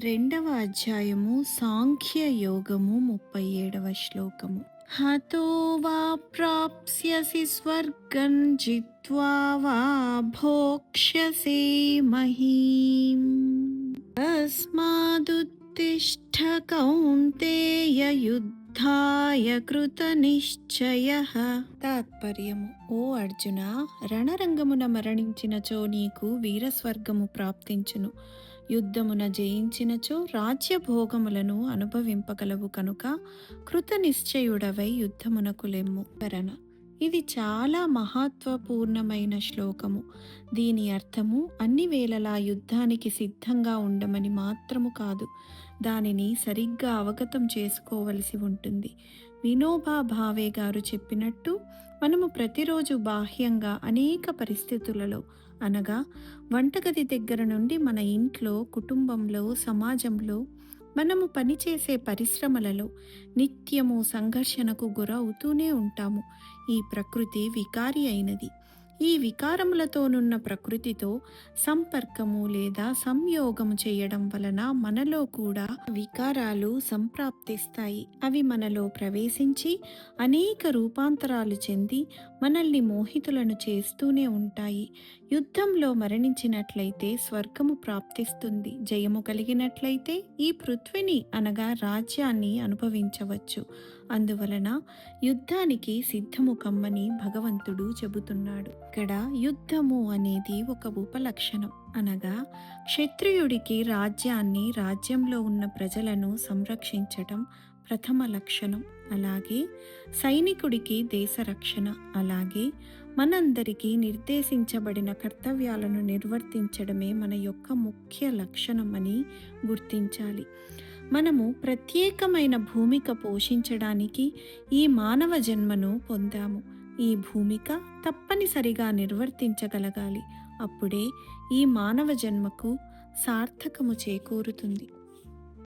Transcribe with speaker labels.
Speaker 1: రెండవ అధ్యాయము సాంఖ్య యోగము 37వ శ్లోకము. హతో వా ప్రాప్స్యసి స్వర్గం జిత్వా వా భోక్ష్యసే మహీం తస్మాదుత్తిష్ఠ కౌంతేయ యుద్ధాయ కృత నిశ్చయః. తాత్పర్యము: ఓ అర్జున, రణరంగమున మరణించినచో నీకు వీరస్వర్గము ప్రాప్తించును. యుద్ధమున జయించినచో రాజ్యభోగములను అనుభవింపగలవు కనుక కృత నిశ్చయుడవై యుద్ధమునకు లెమ్ము. కరణ: ఇది చాలా మహత్వపూర్ణమైన శ్లోకము. దీని అర్థము అన్ని వేళలా యుద్ధానికి సిద్ధంగా ఉండమని మాత్రము కాదు, దానిని సరిగ్గా అవగతం చేసుకోవలసి ఉంటుంది. వినోబా భావే గారు చెప్పినట్టు, మనము ప్రతిరోజు బాహ్యంగా అనేక పరిస్థితులలో, అనగా వంటగది దగ్గర నుండి మన ఇంట్లో, కుటుంబంలో, సమాజంలో, మనము పనిచేసే పరిశ్రమలలో నిత్యము సంఘర్షణకు గురవుతూనే ఉంటాము. ఈ ప్రకృతి వికారి అయినది. ఈ వికారములతోనున్న ప్రకృతితో సంపర్కము లేదా సంయోగము చేయడం వలన మనలో కూడా వికారాలు సంప్రాప్తిస్తాయి. అవి మనలో ప్రవేశించి అనేక రూపాంతరాలు చెంది మనల్ని మోహితులను చేస్తూనే ఉంటాయి. యుద్ధంలో మరణించినట్లయితే స్వర్గము ప్రాప్తిస్తుంది. జయము కలిగినట్లయితే ఈ పృథ్వీని అనగా రాజ్యాన్ని అనుభవించవచ్చు. అందువలన యుద్ధానికి సిద్ధము కమ్మని భగవంతుడు చెబుతున్నాడు. ఇక్కడ యుద్ధము అనేది ఒక ఉపలక్షణం, అనగా క్షత్రియుడికి రాజ్యాన్ని, రాజ్యంలో ఉన్న ప్రజలను సంరక్షించటం ప్రథమ లక్షణం. అలాగే సైనికుడికి దేశ రక్షణ. అలాగే మనందరికీ నిర్దేశించబడిన కర్తవ్యాలను నిర్వర్తించడమే మన యొక్క ముఖ్య లక్షణం అని గుర్తించాలి. మనము ప్రత్యేకమైన భూమిక పోషించడానికి ఈ మానవ జన్మను పొందాము. ఈ భూమిక తప్పనిసరిగా నిర్వర్తించగలగాలి. అప్పుడే ఈ మానవ జన్మకు సార్థకము చేకూరుతుంది.